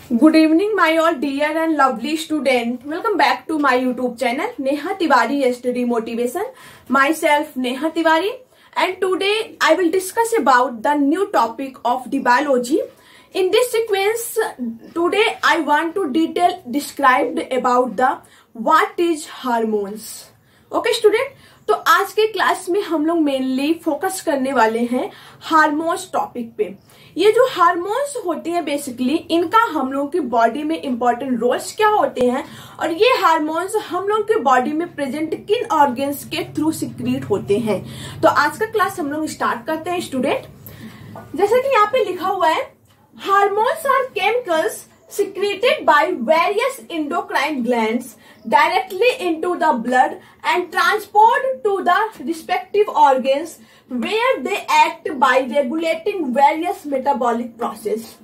Good evening, my all dear and lovely student. Welcome back to my YouTube channel, Neha Tiwari Study Motivation. Myself, Neha Tiwari, and today I will discuss about the new topic of the biology. In this sequence, today I want to describe about the what is hormones. Okay, student. तो आज के class में हम लोग mainly focus करने वाले हैं hormones topic पे। ये जो हार्मोन्स होते हैं बेसिकली इनका हम लोग की बॉडी में इंपॉर्टेंट रोल्स क्या होते हैं और ये हार्मोन्स हम लोग के बॉडी में प्रेजेंट किन ऑर्गन्स के थ्रू सिक्रीट होते हैं। तो आज का क्लास हम लोग स्टार्ट करते हैं स्टूडेंट। जैसा कि यहाँ पे लिखा हुआ है, hormones are chemicals secreted by various endocrine glands directly into the blood and transported to the respective organs where they act by regulating various metabolic process.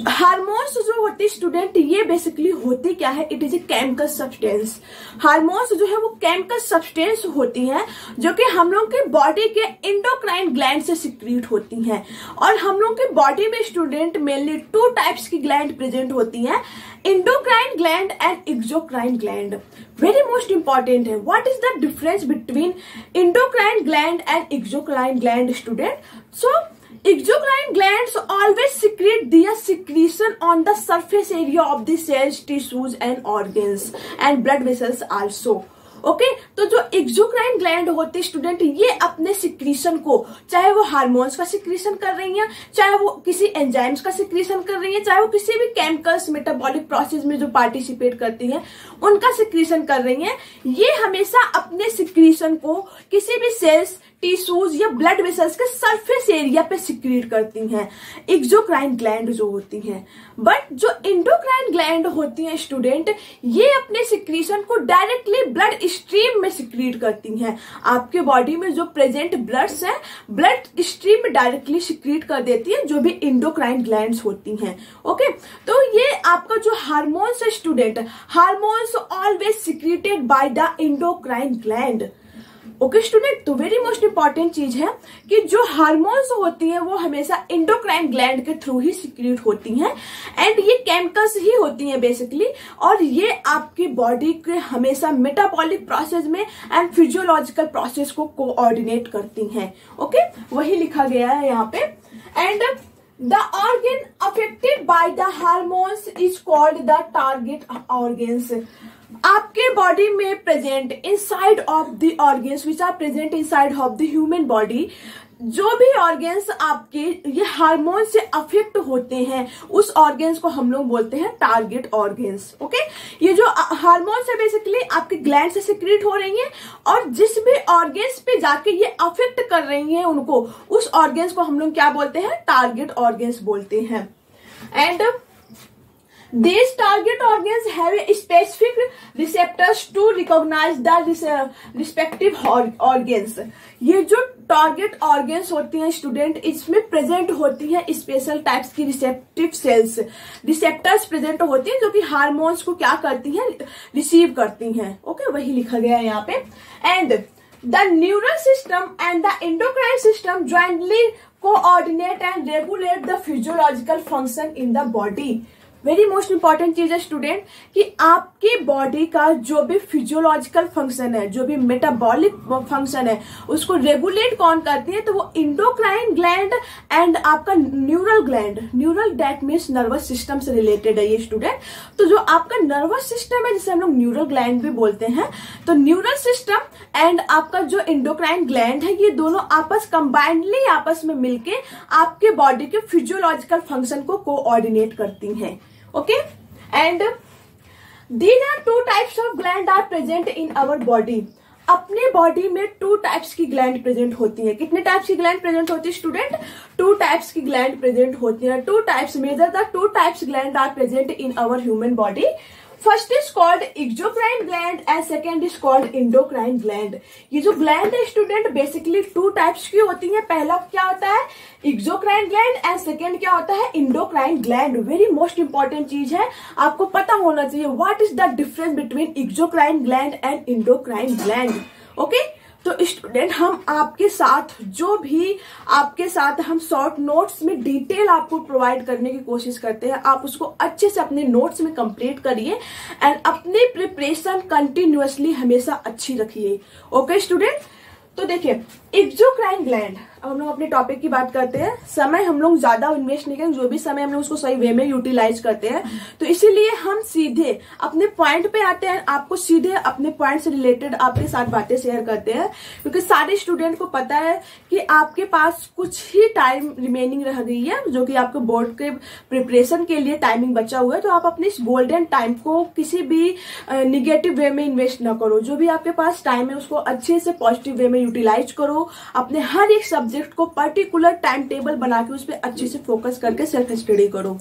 Hormones जो होती है स्टूडेंट, ये बेसिकली होती क्या है? It is a chemical substance. Hormones जो है वो केमिकल सब्सटेंस होती हैं जो कि हम लोग के बॉडी के एंडोक्राइन ग्लैंड से सिक्रीट होती हैं। और हम लोग के बॉडी में स्टूडेंट मेनली टू टाइप्स की ग्लैंड प्रेजेंट होती हैं, endocrine gland and exocrine gland. Very most important है, what is the difference between endocrine gland and exocrine gland student? So exocrine glands always secrete their secretion on the surface area of the cells, tissues and organs and blood vessels also. Okay तो जो exocrine gland होती है student, ये अपने secretion को, चाहे वो hormones का सिक्रीशन कर रही हैं, चाहे वो किसी एंजाइम्स का सिक्रीशन कर रही हैं, चाहे वो किसी भी केमिकल्स मेटाबॉलिक प्रोसेस में जो पार्टिसिपेट करती हैं उनका सिक्रीशन कर रही हैं, ये हमेशा अपने सिक्रीशन को किसी भी सेल्स, टिश्यूज या ब्लड वेसल्स के सरफेस एरिया पे सिक्रीट करती हैं, एक्सोक्राइन ग्लैंड जो होती हैं। बट जो एंडोक्राइन ग्लैंड होती हैं स्टूडेंट, ये अपने सिक्रीशन को डायरेक्टली ब्लड स्ट्रीम में सिक्रीट करती हैं। आपके बॉडी में जो प्रेजेंट ब्लड्स हैं, ब्लड स्ट्रीम में डायरेक्टली सिक्रीट कर देती है जो भी एंडोक्राइन ग्लैंड्स होती हैं। ओके तो ये आपका जो हार्मोन्स है student, hormones always secreted by the endocrine gland. Okay student, तो वेरी मोस्ट इंपॉर्टेंट चीज है कि जो हार्मोन्स होती हैं वो हमेशा एंडोक्राइन ग्लैंड के थ्रू ही सिक्रीट होती हैं एंड ये केमिकल्स ही होती हैं बेसिकली, और ये आपकी बॉडी के हमेशा मेटाबॉलिक प्रोसेस में एंड फिजियोलॉजिकल प्रोसेस को कोऑर्डिनेट करती हैं। ओके वही लिखा गया है यहाँ पे। And the organ affected by the hormones is called the target organs. आपके बॉडी में present inside of the organs which are present inside of the human body, जो भी ऑर्गन्स आपके ये हार्मोन से अफेक्ट होते हैं उस ऑर्गन्स को हम लोग बोलते हैं टारगेट ऑर्गन्स। ओके ये जो हार्मोन्स है बेसिकली आपके ग्लैंड से सिक्रीट हो रही हैं और जिस भी ऑर्गन्स पे जाके ये अफेक्ट कर रही हैं उनको, उस ऑर्गन्स को हम लोग क्या बोलते हैं? टारगेट ऑर्गन्स बोलते हैं। And these target organs have a specific receptors to recognize the respective organs. ये जो टारगेट ऑर्गन्स होती हैं स्टूडेंट, इसमें प्रेजेंट होती है स्पेशल टाइप्स की रिसेप्टिव सेल्स, रिसेप्टर्स प्रेजेंट होती हैं जो कि हार्मोन्स को क्या करती हैं? रिसीव करती हैं। ओके वही लिखा गया है यहाँ पे। And the neural system and the endocrine system jointly coordinate and regulate the physiological function in the body. Very most important चीज है स्टूडेंट कि आपकी बॉडी का जो भी फिजियोलॉजिकल फंक्शन है, जो भी मेटाबॉलिक फंक्शन है, उसको रेगुलेट कौन करती है? तो वो एंडोक्राइन ग्लैंड एंड आपका neural gland. Neural that means nervous system से रिलेटेड है ये स्टूडेंट। तो जो आपका नर्वस सिस्टम है जिसे हम लोग न्यूरल ग्लैंड भी बोलते हैं, तो न्यूरल सिस्टम एंड आपका जो एंडोक्राइन ग्लैंड है ये दोनों कंबाइंडली आपस में मिलके आपके बॉडी के फिजियोलॉजिकल फंक्शन को कोऑर्डिनेट करती हैं। Okay, and these are two types of gland are present in our body. अपने बॉडी में टू टाइप्स की ग्लैंड प्रेजेंट होती है। कितने टाइप्स की ग्लैंड प्रेजेंट होती है स्टूडेंट? टू टाइप्स की ग्लैंड प्रेजेंट होती है। Two types, major the two types gland are present in our human body. First is called exocrine gland and second is called endocrine gland. ये जो gland है student basically to types की होती है। पहला क्या होता है? एक्सोक्राइन ग्लैंड एंड सेकेंड क्या होता है? Endocrine gland. Very most important चीज है, आपको पता होना चाहिए what is the difference between exocrine gland and endocrine gland. Okay तो स्टूडेंट हम आपके साथ जो भी आपके साथ हम शॉर्ट नोट्स में डिटेल आपको प्रोवाइड करने की कोशिश करते हैं, आप उसको अच्छे से अपने नोट्स में कंप्लीट करिए एंड अपनी प्रिपरेशन कंटिन्यूअसली हमेशा अच्छी रखिए। ओके स्टूडेंट, तो देखिए एक्सोक्राइन ग्लैंड, अब हम लोग अपने टॉपिक की बात करते हैं। समय हम लोग ज्यादा इन्वेस्ट नहीं करेंगे, जो भी समय हम लोग उसको सही वे में यूटिलाइज करते हैं, तो इसीलिए हम सीधे अपने पॉइंट पे आते हैं, आपको सीधे अपने पॉइंट से रिलेटेड आपके साथ बातें शेयर करते हैं, क्योंकि सारे स्टूडेंट को पता है कि आपके पास कुछ ही टाइम रिमेनिंग रह गई है, जो कि आपके बोर्ड के प्रिपरेशन के लिए टाइमिंग बचा हुआ है। तो आप अपने इस गोल्डन टाइम को किसी भी निगेटिव वे में इन्वेस्ट ना करो, जो भी आपके पास टाइम है उसको अच्छे से पॉजिटिव वे में यूटिलाइज करो, अपने हर एक सब्जेक्ट को पर्टिकुलर टाइम टेबल बना के उस पर अच्छे से फोकस करके सेल्फ स्टडी करो।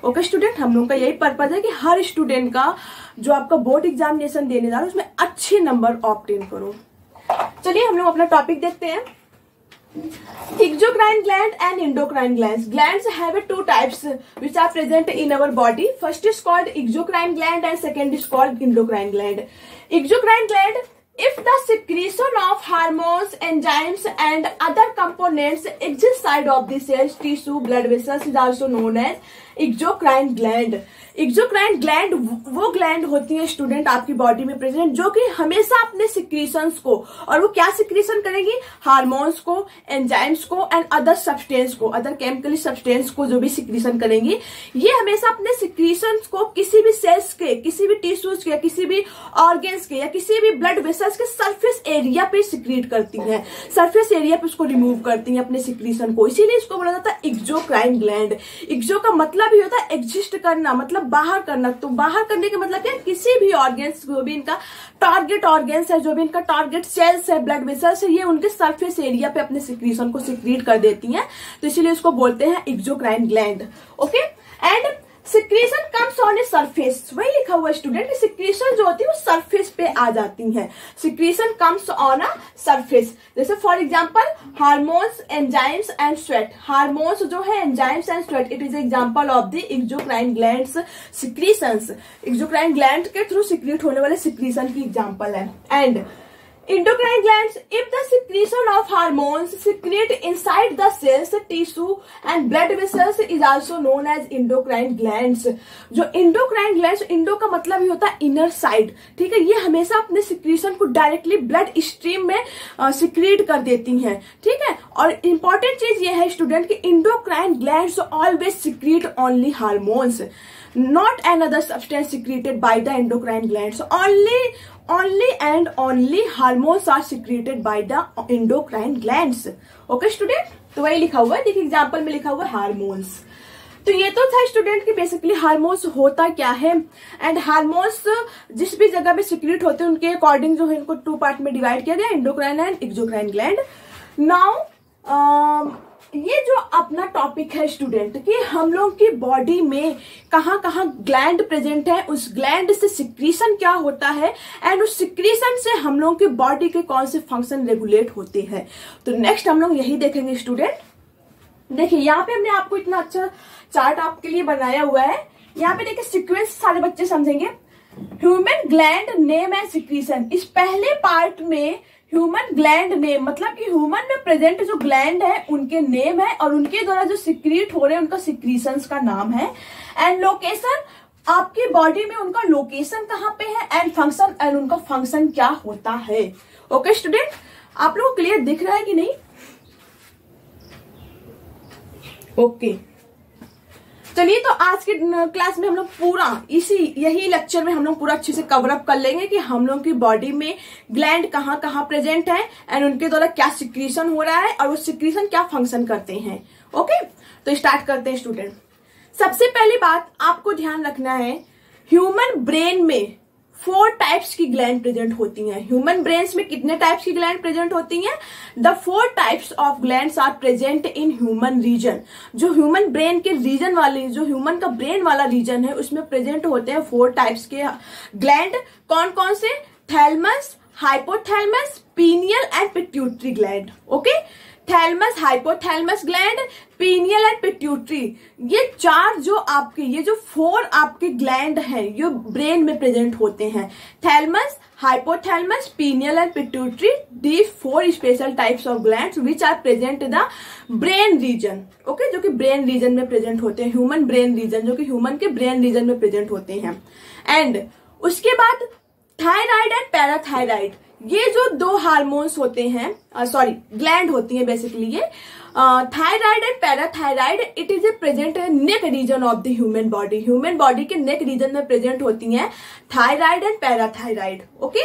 ओके स्टूडेंट, हम लोग का यही पर्पज है कि हर स्टूडेंट का जो आपका बोर्ड एग्जामिनेशन देने जा रहा है उसमें अच्छे नंबर ऑब्टेन करो। चलिए हम लोग अपना टॉपिक देखते हैं। Exocrine gland and endocrine glands. Glands have two types which are present in our body. First is called exocrine gland and second is called endocrine gland. Exocrine gland, if the secretion of hormones, enzymes and other components exist side of the cells, tissue, blood vessels is also known as exocrine gland. Exocrine gland वो gland होती है student आपकी body में present, जो कि हमेशा अपने secretions को, और वो क्या सिक्रीशन करेंगी, हार्मोन्स को, एंजाइम्स को एंड अदर सब्सटेंस को, अदर केमिकली सब्सटेंस को जो भी सिक्रीशन करेंगी, ये हमेशा अपने सिक्रीशंस को किसी भी सेल्स के, किसी भी टिश्यूज के, किसी भी ऑर्गेन्स के या किसी भी ब्लड वेसल्स के सरफेस एरिया पे सिक्रीट करती हैं, सरफेस एरिया पे उसको रिमूव करती हैं अपने सिक्रीशन को, इसीलिए इसको बोला जाता है एक्सोक्राइन ग्लैंड। एक्सो का मतलब ही होता है एग्जिस्ट करना, मतलब बाहर करना। तो बाहर करने का मतलब क्या, किसी भी ऑर्गेन्स, जो भी इनका टारगेट ऑर्गेन्स है, जो भी इनका टारगेट सेल्स है, ब्लड वेसल्स है, ये उनके सरफेस एरिया पे अपने सिक्रीशन को सिक्रीट कर देती हैं, तो इसीलिए इसको बोलते हैं exocrine gland. Okay, and secretion comes on a surface, वही लिखा हुआ स्टूडेंट, सिक्रीशन जो होती है वो सरफेस पे आ जाती हैं, secretion comes on a surface. जैसे for example hormones, enzymes and sweat, hormones जो है, enzymes and sweat, it is example of the exocrine glands secretions, exocrine gland के थ्रू सिक्रीट होने वाले सिक्रीशन की एग्जांपल है। And endocrine glands, if the secretion of hormones secrete inside the cells, tissue and blood vessels is also known as endocrine glands. जो endocrine glands, Indo का मतलब ही होता है इनर साइड, ठीक है, ये हमेशा अपने सिक्रीशन को डायरेक्टली ब्लड स्ट्रीम में सिक्रीट कर देती हैं, ठीक है। और इंपॉर्टेंट चीज ये है स्टूडेंट कि endocrine glands always secrete only hormones, not another substance secreted by the endocrine glands. Only and only hormones are secreted by the endocrine glands. Okay student, तो वही लिखा हुआ है, देखिए एग्जांपल में लिखा हुआ है हार्मोन्स। तो ये तो था स्टूडेंट कि बेसिकली हार्मोन्स होता क्या है, एंड हार्मोन्स जिस भी जगह पे सिक्रीट होते हैं उनके अकॉर्डिंग जो है इनको टू पार्ट में डिवाइड किया गया, endocrine and exocrine gland. Now ये जो अपना टॉपिक है स्टूडेंट कि हम लोग की बॉडी में कहाँ कहाँ ग्लैंड प्रेजेंट है, उस ग्लैंड से सिक्रीशन क्या होता है, एंड उस सिक्रीशन से हम लोग की बॉडी के कौन से फंक्शन रेगुलेट होते हैं, तो नेक्स्ट हम लोग यही देखेंगे स्टूडेंट। देखिए यहाँ पे हमने आपको इतना अच्छा चार्ट आपके लिए बनाया हुआ है, यहाँ पे देखिए सीक्वेंस सारे बच्चे समझेंगे। Human gland name and secretion, इस पहले पार्ट में ह्यूमन ग्लैंड नेम मतलब कि ह्यूमन में प्रेजेंट जो ग्लैंड है उनके नेम है, और उनके द्वारा जो सिक्रीट हो रहे हैं उनका सिक्रीशंस का नाम है। एंड लोकेशन, आपकी बॉडी में उनका लोकेशन कहाँ पे है, एंड फंक्शन, एंड उनका फंक्शन क्या होता है। ओके स्टूडेंट, आप लोगों को क्लियर दिख रहा है कि नहीं? ओके चलिए, तो आज के क्लास में हम लोग पूरा यही लेक्चर में हम लोग पूरा अच्छे से कवर अप कर लेंगे कि हम लोग की बॉडी में ग्लैंड कहाँ कहाँ प्रेजेंट है, एंड उनके द्वारा क्या सिक्रीशन हो रहा है, और वो सिक्रीशन क्या फंक्शन करते हैं। ओके, तो स्टार्ट करते हैं स्टूडेंट। सबसे पहली बात आपको ध्यान रखना है, ह्यूमन ब्रेन में 4 टाइप्स की ग्लैंड प्रेजेंट होती हैं। ह्यूमन ब्रेन्स में कितने टाइप्स की ग्लैंड प्रेजेंट होती हैं? The 4 types of glands are present in human region. जो ह्यूमन ब्रेन के रीजन वाले, जो ह्यूमन का ब्रेन वाला रीजन है उसमें प्रेजेंट होते हैं 4 टाइप्स के ग्लैंड। कौन कौन से? Thalamus, hypothalamus, pineal and pituitary gland. Okay, thalamus, hypothalamus gland, pineal and pituitary. ये चार जो आपके, ये जो 4 आपके ग्लैंड हैं ये ब्रेन में प्रेजेंट होते हैं। Thalamus, hypothalamus, pineal and pituitary, these 4 special types of glands which are present in the brain region. Okay, जो कि ब्रेन रीजन में प्रेजेंट होते हैं, ह्यूमन ब्रेन रीजन, जो कि ह्यूमन के ब्रेन रीजन में प्रेजेंट होते हैं। एंड उसके बाद थायराइड एंड पैराथायराइड, ये जो 2 हार्मोन्स होते हैं, सॉरी ग्लैंड होती हैं बेसिकली ये, thyroid and parathyroid, it is A present neck region of the human body. Human body के नेक रीजन में प्रेजेंट होती हैं thyroid and parathyroid. Okay,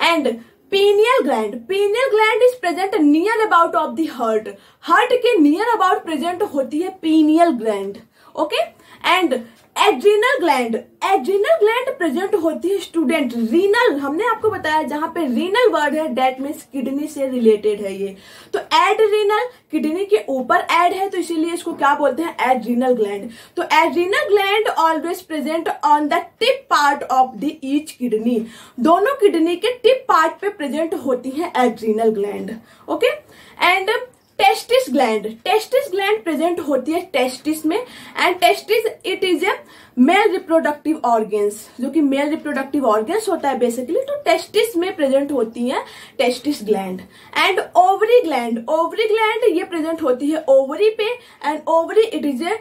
and pineal gland is present near about of the heart. Heart के near about present होती है pineal gland. Okay, and adrenal gland present होती है student renal. हमने आपको बताया जहां पे रीनल वर्ड है दैट मीन्स किडनी से रिलेटेड है ये। तो एड्रिनल किडनी के ऊपर एड है तो इसीलिए इसको क्या बोलते हैं, एड्रिनल ग्लैंड। तो adrenal gland always present on the tip part of the each kidney. दोनों किडनी के टिप पार्ट पे प्रेजेंट होती है adrenal gland. Okay, and testis gland present होती है टेस्टिस में। And testis it is A male reproductive organs, जो कि मेल रिप्रोडक्टिव ऑर्गेन्स होता है बेसिकली। तो टेस्टिस में प्रेजेंट होती है testis gland. And ovary gland ये प्रेजेंट होती है ओवरी पे। And ovary it is a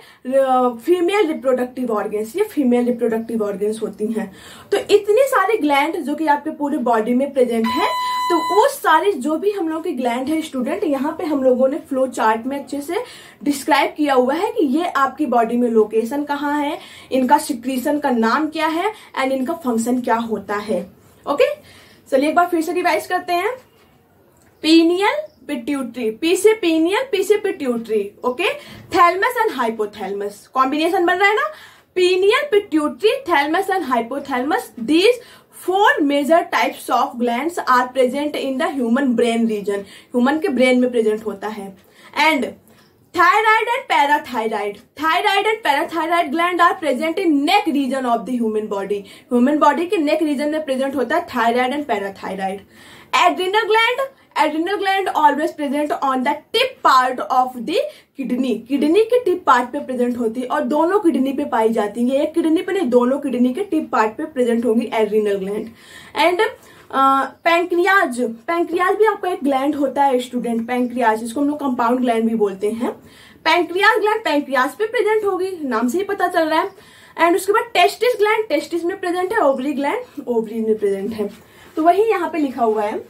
female reproductive organs, ये फीमेल रिप्रोडक्टिव ऑर्गेन्स होती हैं। तो इतने सारे ग्लैंड जो कि आपके पूरे बॉडी में प्रेजेंट है, तो वो सारे जो भी हम लोग के ग्लैंड है स्टूडेंट, यहाँ पे हम लोगों ने फ्लो चार्ट में अच्छे से डिस्क्राइब किया हुआ है कि ये आपकी बॉडी में लोकेशन कहाँ है, इनका सिक्रीशन का नाम क्या है एंड इनका फंक्शन क्या होता है। ओके, चलिए एक बार फिर से रिवाइज करते हैं। पीनियल, पिट्यूटरी, पी से पीनियल, पी से pituitary. Okay, thalamus and hypothalamus, combination बन रहा है ना, pineal, pituitary, thalamus and hypothalamus. These 4 major types of glands are present in the human brain region, human के ब्रेन में प्रेजेंट होता है। And thyroid and parathyroid gland are present in neck region of the human body. Human body के neck region में present होता है thyroid and parathyroid. Adrenal gland always present on the tip part of the kidney के tip part पे present होती है और दोनों किडनी पे पाई जाती है। एक किडनी पे नहीं, दोनों किडनी के टिप पार्ट पे प्रेजेंट होंगी एड्रिनल ग्लैंड। एंड पैंक्रियाज भी आपका एक ग्लैंड होता है स्टूडेंट, पैंक्रियाज, इसको हम लोग कंपाउंड ग्लैंड भी बोलते हैं। पैंक्रियाज ग्लैंड पैंक्रियाज पे प्रेजेंट होगी, नाम से ही पता चल रहा है। एंड उसके बाद टेस्टिस ग्लैंड टेस्टिस में प्रेजेंट है, ओवरी ग्लैंड ओवरी में प्रेजेंट है। तो वही यहाँ पे लिखा हुआ है।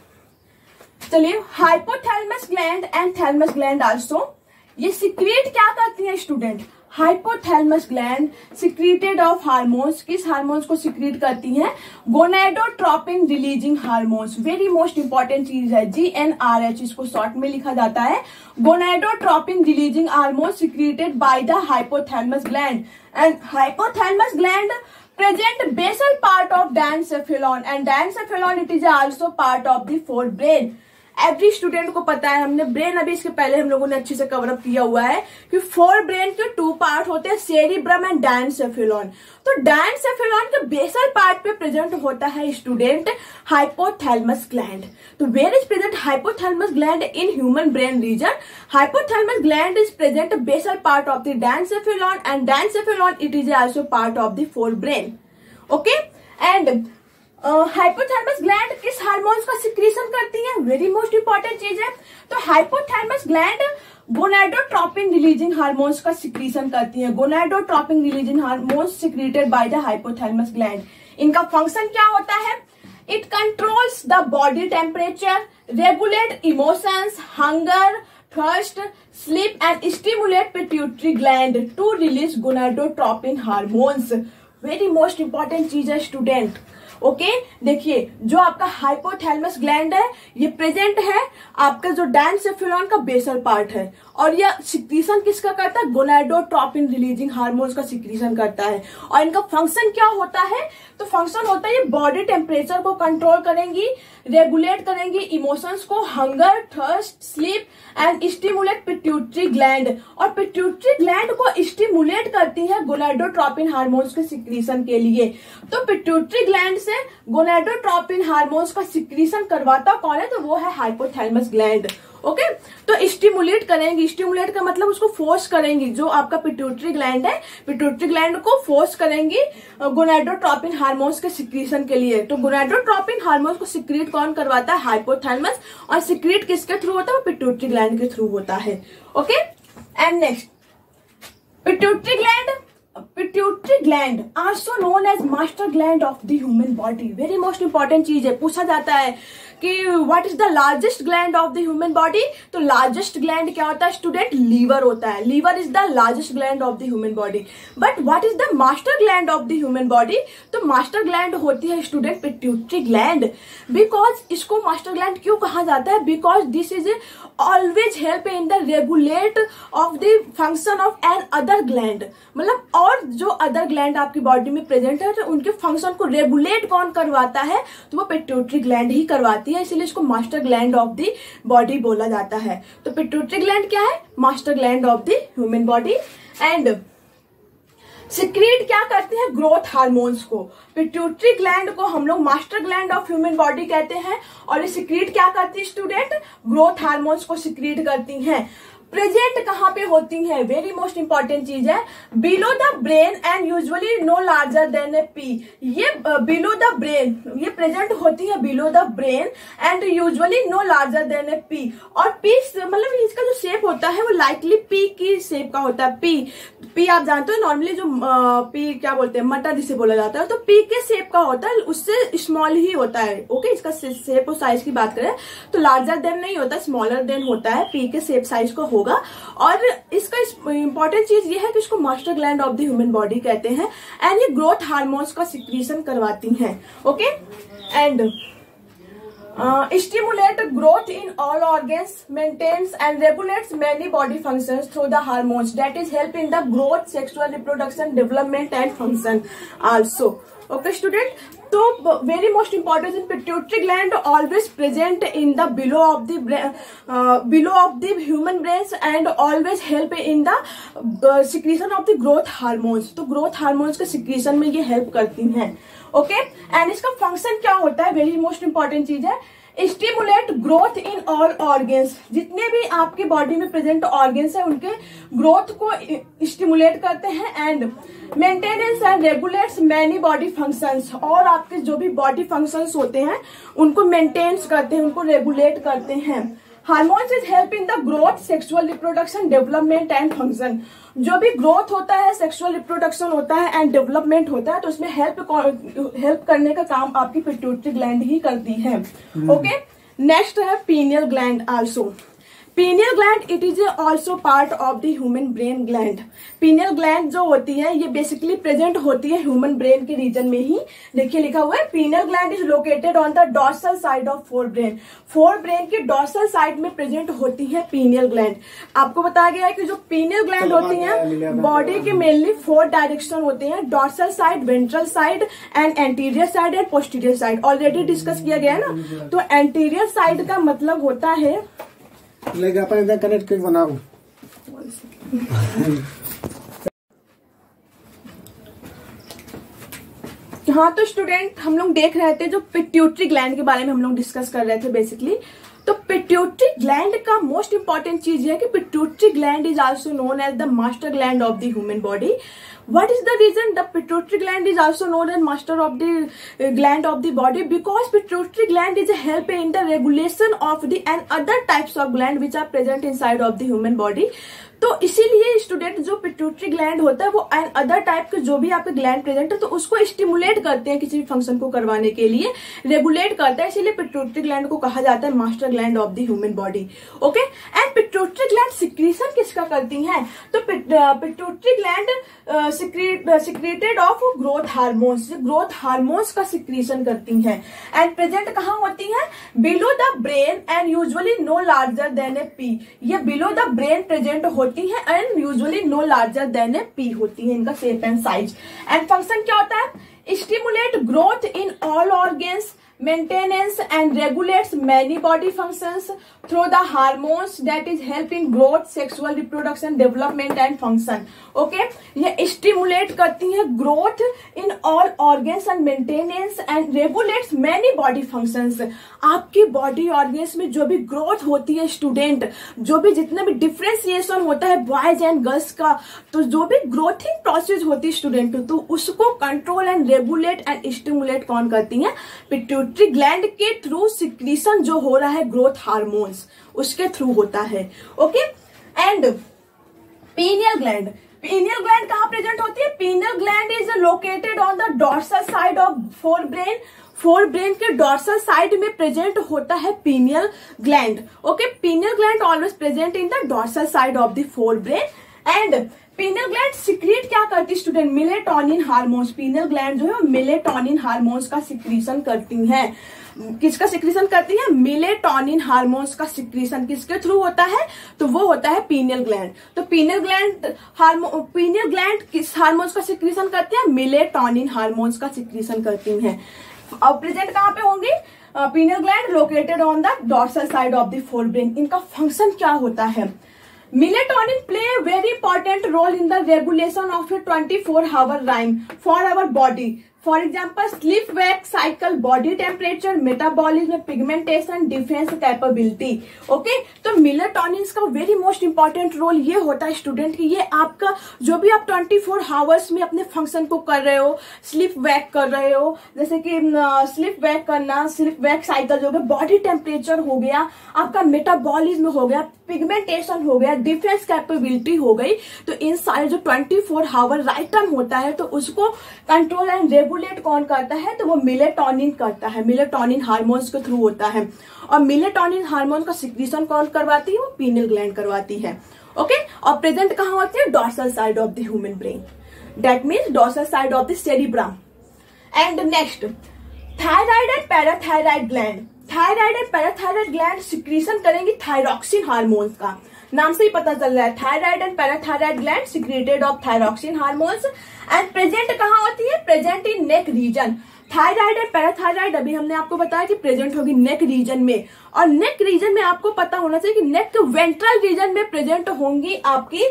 चलिए, hypothalamus gland and thalamus gland also, ये सिक्रीट क्या करती है student, hypothalamus gland secreted of hormones, किस हार्मोन्स को सिक्रीट करती हैं, gonadotropin releasing hormones. Very most important चीज है, GnRH इसको शॉर्ट में लिखा जाता है, gonadotropin releasing hormones secreted by the hypothalamus gland. And hypothalamus gland present basal part of diencephalon and diencephalon it is also part of the forebrain। Every student को पता है, हमने ब्रेन अभी इसके पहले हम लोगों ने अच्छे से कवर अप किया हुआ है कि फोर ब्रेन के 2 पार्ट होते हैं, सेरिब्रम एंड डायनसेफेलॉन। तो डायनसेफेलॉन के बेसल पार्ट पे प्रेजेंट होता है स्टूडेंट हाइपोथैलमस ग्लैंड। तो where is present hypothalamus gland in human brain region, hypothalamus gland is present basal part of the diencephalon and diencephalon it is also part of the forebrain. Okay, and hypothalamus gland किस hormones का secretion करती है, very most important चीज है। तो hypothalamus gland gonadotropin releasing hormones का secretion करती है, gonadotropin releasing hormones secreted by the hypothalamus gland. इनका फंक्शन क्या होता है, it controls the body temperature, regulate emotions, hunger, thirst, sleep and stimulate pituitary gland to release gonadotropin hormones. Very most important चीज है student. Okay, देखिए जो आपका hypothalamus gland है ये प्रेजेंट है आपका जो डायनसेफेलॉन का बेसल पार्ट है, और यह सिक्रीशन किसका करता है, गोनेडोट्रोपिन रिलीजिंग हार्मोन्स का सिक्रीशन करता है। और इनका फंक्शन क्या होता है, तो फंक्शन होता है ये बॉडी टेम्परेचर को कंट्रोल करेंगी, रेगुलेट करेंगी इमोशंस को, hunger, thirst, sleep and stimulate pituitary gland. और पिट्यूटरी ग्लैंड को स्टिमुलेट करती है गोनेडोट्रोपिन हार्मोन्स के सिक्रीशन के लिए। तो पिट्यूटरी ग्लैंड से गोनेडोट्रोपिन हार्मोन्स का सिक्रीशन करवाता कौन है, तो वो है हाइपोथैलमस ग्लैंड। ओके, तो स्टिमुलेट करेंगी, स्टिमुलेट का मतलब उसको फोर्स करेंगी, जो आपका पिट्यूटरी ग्लैंड है, पिट्यूटरी ग्लैंड को फोर्स करेंगी गोनाडोट्रोपिन हार्मोन्स के सिक्रीशन के लिए। तो गोनाडोट्रोपिन हार्मोन्स को सिक्रीट कौन करवाता है? हाइपोथैलेमस, और सिक्रीट किसके थ्रू होता है? पिट्यूटरी ग्लैंड के थ्रू होता है। Okay, and next pituitary gland also known as master gland of the human body. Very most important चीज है, पूछा जाता है कि what is the largest gland of the human body. तो लार्जेस्ट ग्लैंड क्या होता है स्टूडेंट? लीवर होता है। Liver is the largest gland of the human body. But what is the master gland of the human body? तो master gland होती है student pituitary gland. Because इसको मास्टर ग्लैंड क्यों कहा जाता है? Because this is always help in the regulate of the function of another gland. मतलब और जो अदर ग्लैंड आपकी बॉडी में प्रेजेंट है, तो उनके फंक्शन को रेगुलेट कौन करवाता है? तो वो पिट्यूटरी ग्लैंड ही करवाती है, इसलिए इसको master gland of the body बोला जाता है। तो पिट्यूटरी ग्लैंड क्या है? Master gland of the human body. And secrete क्या करती है? ग्रोथ हार्मोन्स को। पिट्यूटरी ग्लैंड को हम लोग master gland of human body कहते हैं, और ये सिक्रीट क्या करती है स्टूडेंट? ग्रोथ हार्मोन्स को सिक्रीट करती हैं। प्रेजेंट कहाँ पे होती है? वेरी मोस्ट इंपॉर्टेंट चीज है, below the brain and usually no larger than A P. ये बिलो द ब्रेन, ये प्रेजेंट होती है below the brain and usually no larger than A P. और पी मतलब इसका जो शेप होता है वो लाइकली पी की शेप का होता है। पी आप जानते हो नॉर्मली जो पी क्या बोलते हैं, मटर जिसे बोला जाता है, तो पी के शेप का होता है, उससे स्मॉल ही होता है। ओके, इसका शेप और साइज की बात करें तो लार्जर देन नहीं होता, स्मॉलर देन होता है, पी के शेप साइज को होगा। और इसका इंपॉर्टेंट चीज ये है कि इसको master gland of the human body कहते हैं, एंड ये ग्रोथ हार्मोन्स का सिक्रीशन करवाती हैं। Okay, and stimulate growth in all organs, maintains and regulates many body functions through the hormones that is help in the growth, sexual reproduction, development and function also. Okay student, तो very most important in pituitary gland always present in the below of the human brains and always help in the secretion of the growth hormones। तो growth hormones के secretion में ये help करती हैं। Okay, and इसका function क्या होता है? वेरी मोस्ट इंपॉर्टेंट चीज है, stimulate growth in all organs. जितने भी आपके बॉडी में प्रेजेंट ऑर्गेन्स है उनके ग्रोथ को स्टिमुलेट करते हैं, and maintenance and regulates many body functions. और आपके जो भी बॉडी फंक्शंस होते हैं उनको मेंटेन्स करते हैं, उनको रेगुलेट करते हैं। Hormones is help in the growth, sexual reproduction, development and function. जो भी ग्रोथ होता है, सेक्सुअल रिप्रोडक्शन होता है एंड डेवलपमेंट होता है, तो उसमें हेल्प करने का काम आपकी पिट्यूटरी ग्लैंड ही करती है। ओके, नेक्स्ट है pineal gland also. Pineal gland it is also part of the human brain gland. Pineal gland जो होती है ये बेसिकली प्रेजेंट होती है ह्यूमन ब्रेन के रीजन में ही। देखिए लिखा हुआ है, pineal gland is located on the dorsal side of fore brain. Fore brain के डॉर्सल साइड में प्रेजेंट होती है पीनियल ग्लैंड। आपको बताया गया है कि जो पीनियल ग्लैंड होती है बॉडी के मेनली 4 डायरेक्शन होते हैं, dorsal side, ventral side and anterior side and posterior side. Already discuss किया गया है ना। तो एंटीरियर साइड का मतलब होता है अपन इधर कनेक्ट करके बनाओ। हाँ, तो स्टूडेंट हम लोग देख रहे थे जो पिट्यूटरी ग्लैंड के बारे में हम लोग डिस्कस कर रहे थे बेसिकली। तो पिट्यूटरी ग्लैंड का मोस्ट इंपॉर्टेंट चीज है कि pituitary gland is also known as the master gland of the human body. What is the reason the pituitary gland is also known as master of the gland of the body? Because pituitary gland is a help in the regulation of the and other types of gland which are present inside of the human body. तो इसीलिए student जो pituitary gland होता है वो and other type के जो भी आपके ग्लैंड प्रेजेंट है तो उसको स्टिमुलेट करते हैं किसी भी फंक्शन को करवाने के लिए, रेगुलेट करता है, इसीलिए पिट्यूटरी ग्लैंड को कहा जाता है master gland of the human body. Okay, and pituitary gland secretion किसका करती हैं? तो pituitary gland secreted of growth hormones, growth hormones का सिक्रीशन करती हैं, एंड प्रेजेंट कहाँ होती हैं? Below the brain and usually no larger than A P. ये बिलो द ब्रेन प्रेजेंट होती है and usually no larger than A P होती है, इनका shape and size. And function क्या होता है? Stimulate growth in all organs, maintenance and regulates many body functions, through the hormones that is help in growth, sexual reproduction, development and function. Okay, ये stimulate करती है growth in all organs and maintenance and regulates many body functions. आपकी body organs में जो भी growth होती है student, जो भी जितना भी डिफ्रेंसिएशन होता है बॉयज एंड गर्ल्स का, तो जो भी ग्रोथिंग प्रोसेस होती है स्टूडेंट, तो उसको control and regulate and stimulate कौन करती है? पिट्यूटरी ग्लैंड के थ्रू सिक्रीशन जो हो रहा है ग्रोथ हार्मोन्स, उसके थ्रू होता है. Okay, and pineal gland. Pineal gland कहाँ प्रेजेंट होती है? Pineal gland is located on the dorsal side of fore brain. Fore brain के डॉर्सल साइड में प्रेजेंट होता है pineal gland. Okay, pineal gland always present in the dorsal side of the fore brain. And pineal gland secrete क्या करती है student? Melatonin hormones. Pineal gland जो है melatonin hormones का सिक्रीशन करती है. किसका सिक्रीशन करती है? मेलेटोनिन हार्मोन्स का सिक्रीशन किसके थ्रू होता है? तो वो होता है पीनियल ग्लैंड. तो पीनियल ग्लैंड किस हार्मोन्स का सिक्रीशन करती है? मेलेटोनिन हार्मोन्स का सिक्रीशन करती है. अब प्रेजेंट कहाँ पे होंगी? Pineal gland located on the dorsal side of the fore brain. इनका फंक्शन क्या होता है? Melatonin play a very important role in the regulation of a 24-hour rhythm for our body. For example, sleep wake cycle, body temperature, metabolism, pigmentation, defense capability. Okay, तो melatonin का very most important role ये होता है student कि ये आपका जो भी आप 24 आवर्स में अपने फंक्शन को कर रहे हो, स्लीप वैक कर रहे हो, जैसे कि स्लीप वैक करना, स्लीप वैक साइकिल हो गया, बॉडी टेम्परेचर हो गया, आपका मेटाबॉलिज्म हो गया, पिगमेंटेशन हो गया, डिफेंस कैपेबिलिटी हो गई, तो इन सारे जो 24 आवर राइट टाइम होता है तो उसको कंट्रोल एंड रेगुलेट कौन करता है? तो वो मेलेटोनिन करता है. मेलेटोनिन हार्मोन्स के थ्रू होता है. और मेलेटोनिन हार्मोन का सिक्रीशन कौन करवाती है? वो पीनियल ग्लैंड करवाती है. ओके, और प्रेजेंट कहाँ होती है? Dorsal side of the human brain. That means dorsal side of the cerebrum. And next, thyroid and parathyroid gland. Thyroid and parathyroid gland secretion करेंगी थायरॉक्सिन हार्मोन्स का. नाम से ही पता चल रहा है, thyroid and parathyroid gland secreted of thyroxine hormones. And present कहाँ होती है? Present in neck reason. Thyroid and parathyroid अभी हमने आपको बताया कि प्रेजेंट होगी नेक रीजन में. और नेक रीजन में आपको पता होना चाहिए कि नेक के वेंट्रल रीजन में प्रेजेंट होंगी आपकी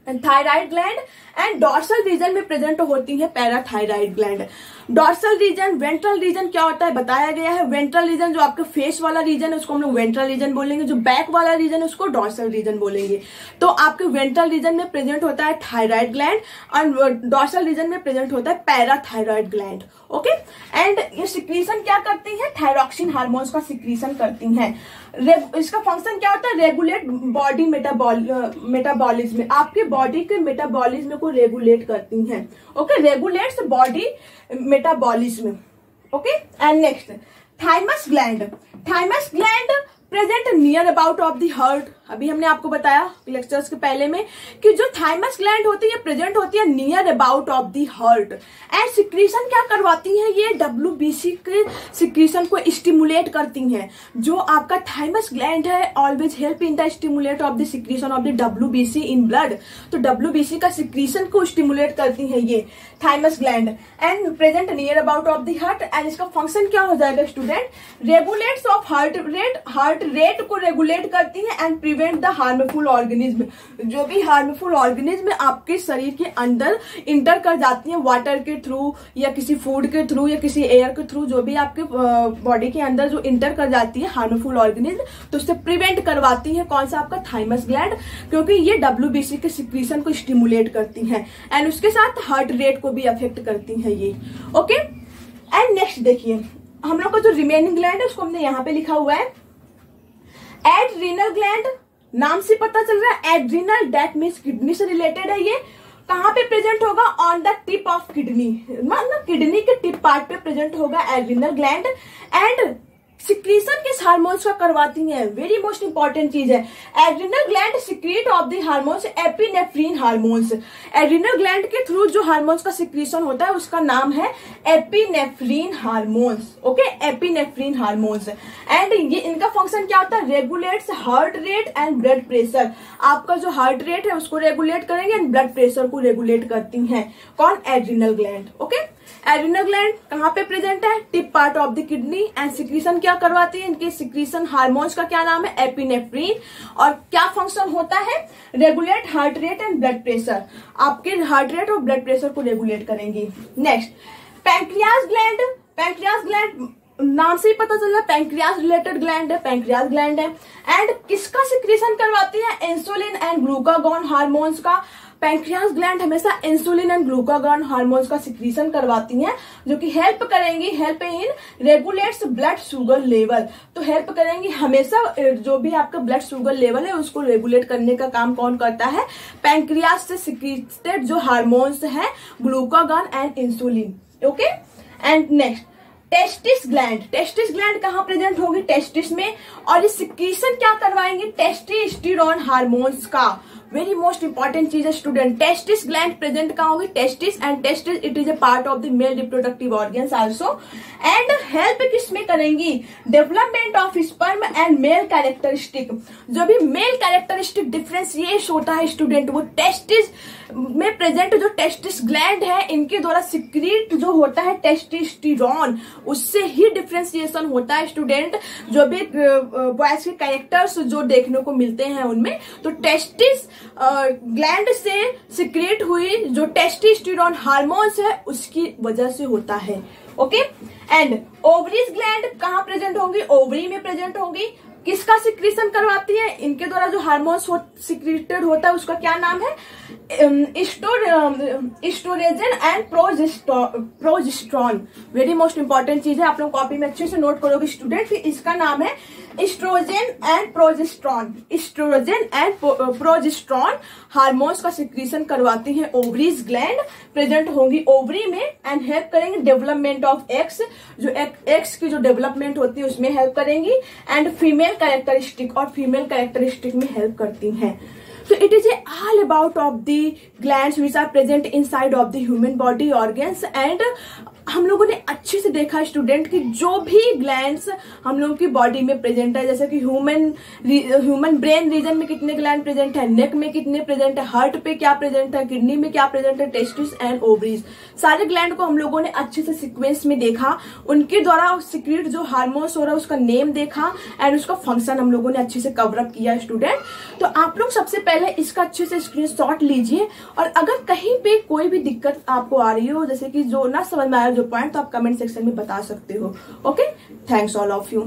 thyroid gland. And dorsal region में प्रेजेंट होती है parathyroid gland. Dorsal region, ventral region क्या होता है बताया गया है. वेंट्रल रीजन जो आपके फेस वाला रीजन है उसको हम लोग वेंट्रल रीजन बोलेंगे, जो बैक वाला रीजन है उसको डॉर्सल रीजन बोलेंगे. तो आपके वेंट्रल रीजन में प्रेजेंट होता है थायराइड ग्लैंड और डॉर्सल रीजन में प्रेजेंट होता है पैराथायराइड ग्लैंड. ओके, एंड ये सिक्रीशन क्या करती है? थायरॉक्सिन हार्मोन्स का सिक्रीशन करती हैं. इसका फंक्शन क्या होता है? Regulate body metabolism. आपके बॉडी के मेटाबॉलिज्म को रेगुलेट करती हैं. Okay, regulates body metabolism. Okay, and next, thymus gland. Thymus gland present near about of the heart. अभी हमने आपको बताया लेक्चर्स के पहले में कि जो थाइमस ग्लैंड होती है प्रेजेंट होती है near about of the heart. And secretion क्या करवाती है? ये WBC के सिक्रीशन को स्टिमुलेट करती हैं. जो आपका थाइमस ग्लैंड है always help in the stimulate of the secretion of the WBC in blood. तो WBC का सिक्रीशन को स्टिमुलेट करती है ये thymus gland. And present near about of the heart. And इसका फंक्शन क्या हो जाएगा student? Regulates of heart rate को रेगुलेट करती है and prevent the harmful organism. जो भी हार्मफुल ऑर्गेनिज्म आपके शरीर के अंदर इंटर कर जाती है वाटर के थ्रू या किसी फूड के थ्रू या किसी एयर के थ्रू, जो भी आपके बॉडी के अंदर जो इंटर कर जाती है हार्मफुल ऑर्गेनिज्म, तो उससे प्रिवेंट करवाती है कौन सा? आपका थाइमस ग्लैंड, क्योंकि ये WBC के सिक्रीशन को स्टिमुलेट करती हैं. एंड उसके साथ हार्ट रेट को भी अफेक्ट करती है ये. ओके, एंड नेक्स्ट देखिए, हम लोग का जो रिमेनिंग ग्लैंड है उसको हमने यहाँ पे लिखा हुआ है एड्रीनल ग्लैंड. नाम से पता चल रहा है एड्रीनल, दैट मीन्स किडनी से रिलेटेड है. ये कहाँ पे प्रेजेंट होगा? On the tip of kidney, मतलब किडनी के टिप पार्ट पे प्रेजेंट होगा एड्रीनल ग्लैंड. एंड सिक्रीशन किस हार्मोन्स का करवाती है? वेरी मोस्ट इंपॉर्टेंट चीज है. Adrenal gland secrete of the hormones epinephrine hormones. Adrenal gland के थ्रू जो हार्मोन्स का सिक्रीशन होता है उसका नाम है epinephrine hormones. Okay, epinephrine hormones. And ये इनका फंक्शन क्या होता है? Regulates heart rate and blood pressure. आपका जो हार्ट रेट है उसको रेगुलेट करेंगे एंड ब्लड प्रेशर को रेगुलेट करती हैं. कौन? Adrenal gland. Okay, adrenal gland कहाँ पे प्रेजेंट है? Tip part of the kidney. And secretion क्या करवाती है? इनके सिक्रीशन हार्मोन्स का क्या नाम है? एपिनेफ्रिन। और क्या फंक्शन होता है? Regulate heart rate and blood pressure. आपके हार्ट रेट और ब्लड प्रेशर को रेगुलेट करेंगी। Next, pancreas gland. Pancreas gland नाम से ही पता चल रहा है पैंक्रियाज रिलेटेड ग्लैंड है, पैंक्रियाज ग्लैंड है। एंड किसका सिक्रीशन करवाती है? इंसुलिन एंड ग्लूकागॉन हार्मोन्स का। पैंक्रियाज ग्लैंड हमेशा इंसुलिन एंड ग्लूकागॉन हार्मोन्स का सिक्रीशन करवाती हैं, जो कि help in regulates blood sugar level. तो हेल्प करेंगी हमेशा, जो भी आपका ब्लड शुगर लेवल है उसको रेगुलेट करने का काम कौन करता है? पैंक्रियाज से सिक्रीटेड जो हार्मोन्स है, glucagon and insulin. Okay. And next, testis gland. Testis gland कहाँ प्रेजेंट होगी? टेस्टिस में। और ये सिक्रीशन क्या करवाएंगे? टेस्टोस्टेरोन हार्मोन्स का। वेरी मोस्ट इंपॉर्टेंट चीज है स्टूडेंट, टेस्टिस ग्लैंड प्रेजेंट कहाँ होगी? Testis. And testis it is a part of the male reproductive organs also. And help किसमें करेंगी? Development of sperm and male characteristic. जो भी मेल कैरेक्टरिस्टिक डिफरेंशिएट होता है स्टूडेंट, वो टेस्टिस में प्रेजेंट जो टेस्टिस ग्लैंड है इनके द्वारा सिक्रीट जो होता है टेस्टोस्टेरोन, उससे ही डिफरेंशिएशन होता है स्टूडेंट। जो भी बॉयज के कैरेक्टर्स जो देखने को मिलते हैं उनमें, तो टेस्टिस ग्लैंड से सिक्रेट हुई जो टेस्टोस्टेरोन हार्मोन्स है उसकी वजह से होता है। ओके। एंड ओवरीज ग्लैंड कहाँ प्रेजेंट होंगी? ओवरी में प्रेजेंट होंगी। किसका सिक्रीशन करवाती है? इनके द्वारा जो हार्मोन्स सिक्रेटेड होता है उसका क्या नाम है? Estrogen and progesterone. Very most important चीज है, आप लोग कॉपी में अच्छे से नोट करोगे स्टूडेंट कि इसका नाम है estrogen and progesterone. Estrogen and progesterone hormones का सिक्रीशन करवाती है ओवरीज ग्लैंड, प्रेजेंट होंगी ओवरी में। एंड हेल्प करेंगे डेवलपमेंट ऑफ एग्स, जो एग्स की जो डेवलपमेंट होती है उसमें हेल्प करेंगी। एंड फीमेल कैरेक्टरिस्टिक, और फीमेल कैरेक्टरिस्टिक में हेल्प करती हैं। So it is all about of the glands which are present inside of the human body organs। and हम लोगों ने अच्छे से देखा स्टूडेंट कि जो भी ग्लैंड्स हम लोगों की बॉडी में प्रेजेंट है, जैसे कि ह्यूमन ब्रेन रीजन में कितने ग्लैंड प्रेजेंट है, नेक में कितने प्रेजेंट है, हार्ट पे क्या प्रेजेंट है, किडनी में क्या प्रेजेंट है, टेस्टिस एंड ओवरीज, सारे ग्लैंड को हम लोगों ने अच्छे से सीक्वेंस में देखा। उनके द्वारा सिक्रीट जो हार्मोन्स हो रहा है उसका नेम देखा एंड उसका फंक्शन हम लोगों ने अच्छे से कवरअप किया स्टूडेंट। तो आप लोग सबसे पहले इसका अच्छे से स्क्रीनशॉट लीजिए, और अगर कहीं पे कोई भी दिक्कत आपको आ रही हो, जैसे कि जो ना समझ में आया जो पॉइंट, तो आप कमेंट सेक्शन में बता सकते हो। Okay, thanks all of you.